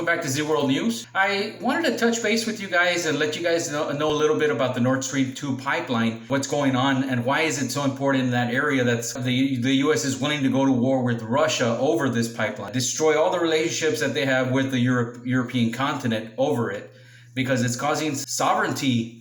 Welcome back to Z World News. I wanted to touch base with you guys and let you guys know a little bit about the Nord Stream 2 pipeline, what's going on, and why is it so important in that area that the U.S. is willing to go to war with Russia over this pipeline, destroy all the relationships that they have with the European continent over it, because it's causing sovereignty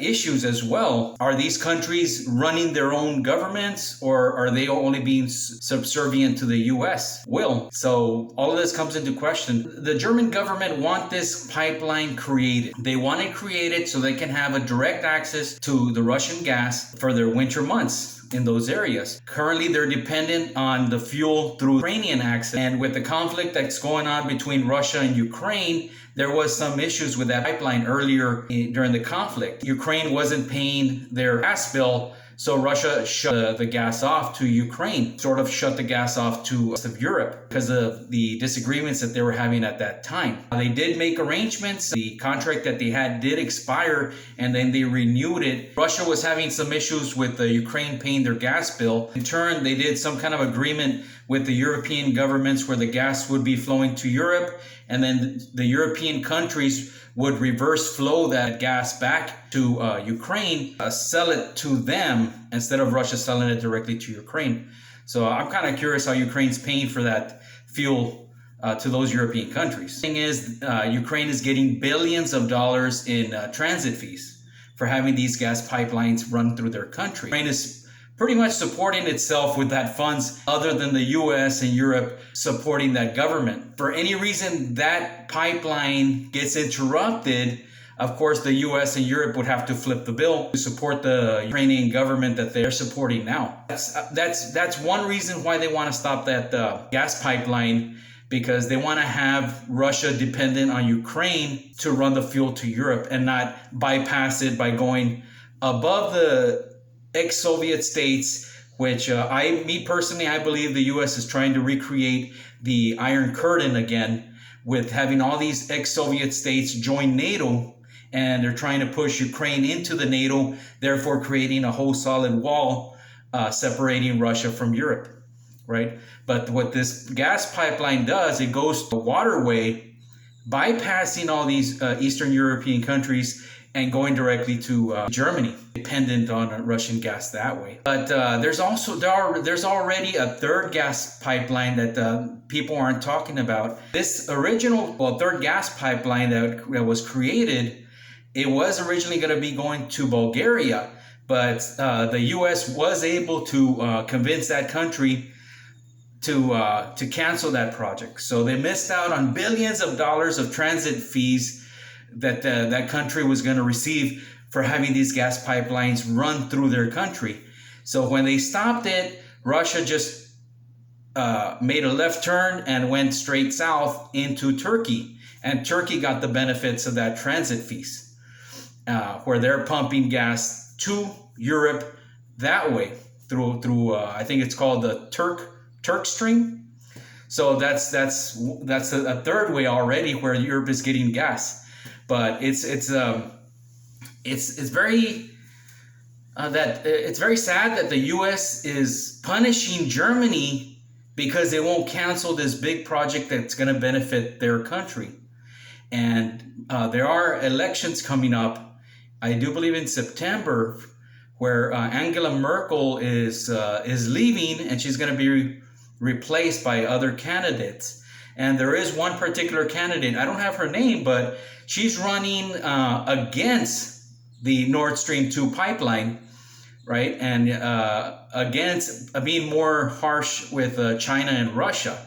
issues as well. Are these countries running their own governments, or are they only being subservient to the U.S. will? So all of this comes into question. The German government want this pipeline created. They want it created so they can have a direct access to the Russian gas for their winter months in those areas. Currently, they're dependent on the fuel through Ukrainian access. And with the conflict that's going on between Russia and Ukraine, there was some issues with that pipeline earlier during the conflict. Ukraine wasn't paying their gas bill, so Russia shut the gas off to Ukraine, sort of shut the gas off to the rest of Europe because of the disagreements that they were having at that time. They did make arrangements. The contract that they had did expire, and then they renewed it. Russia was having some issues with Ukraine paying their gas bill. In turn, they did some kind of agreement with the European governments where the gas would be flowing to Europe, and then the European countries would reverse flow that gas back to Ukraine, sell it to them instead of Russia selling it directly to Ukraine. So I'm kind of curious how Ukraine's paying for that fuel to those European countries. The thing is, Ukraine is getting billions of dollars in transit fees for having these gas pipelines run through their country. Ukraine is pretty much supporting itself with that funds, other than the US and Europe supporting that government. For any reason that pipeline gets interrupted, of course the US and Europe would have to flip the bill to support the Ukrainian government that they're supporting now. That's one reason why they want to stop that gas pipeline, because they want to have Russia dependent on Ukraine to run the fuel to Europe and not bypass it by going above the ex-Soviet states, which me personally, I believe the U.S. is trying to recreate the Iron Curtain again with having all these ex-Soviet states join NATO, and they're trying to push Ukraine into the NATO, therefore creating a whole solid wall separating Russia from Europe, right? But what this gas pipeline does, it goes the waterway, bypassing all these Eastern European countries and going directly to Germany, dependent on Russian gas that way. But there's already a third gas pipeline that people aren't talking about. This original, third gas pipeline that was created, it was originally going to be going to Bulgaria, but the U.S. was able to convince that country to cancel that project. So they missed out on billions of dollars of transit fees that that country was going to receive for having these gas pipelines run through their country. So when they stopped it, Russia just made a left turn and went straight south into Turkey. And Turkey got the benefits of that transit fees, where they're pumping gas to Europe that way through I think it's called the Turk Stream. So that's a third way already where Europe is getting gas. But it's very sad that the U.S. is punishing Germany because they won't cancel this big project that's going to benefit their country. And there are elections coming up, I do believe in September, where Angela Merkel is leaving, and she's going to be replaced by other candidates. And there is one particular candidate, I don't have her name, but she's running against the Nord Stream 2 pipeline, right? And against being more harsh with China and Russia.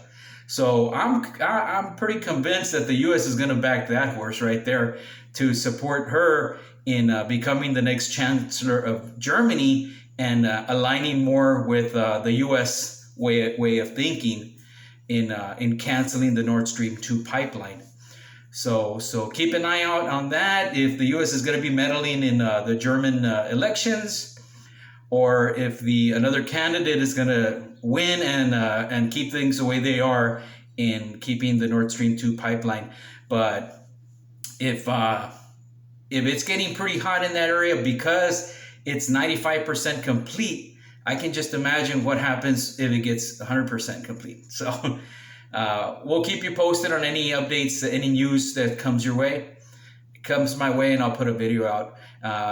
So I'm pretty convinced that the U.S. is going to back that horse right there to support her in becoming the next chancellor of Germany and aligning more with the U.S. way of thinking in canceling the Nord Stream 2 pipeline. So keep an eye out on that. If the U.S. is going to be meddling in the German elections, or if another candidate is going to win and keep things the way they are in keeping the Nord Stream 2 pipeline. But if it's getting pretty hot in that area because it's 95% complete, I can just imagine what happens if it gets 100% complete. So We'll keep you posted on any updates, any news that comes your way. It comes my way, and I'll put a video out.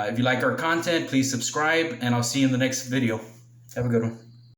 If you like our content, please subscribe, and I'll see you in the next video. Have a good one.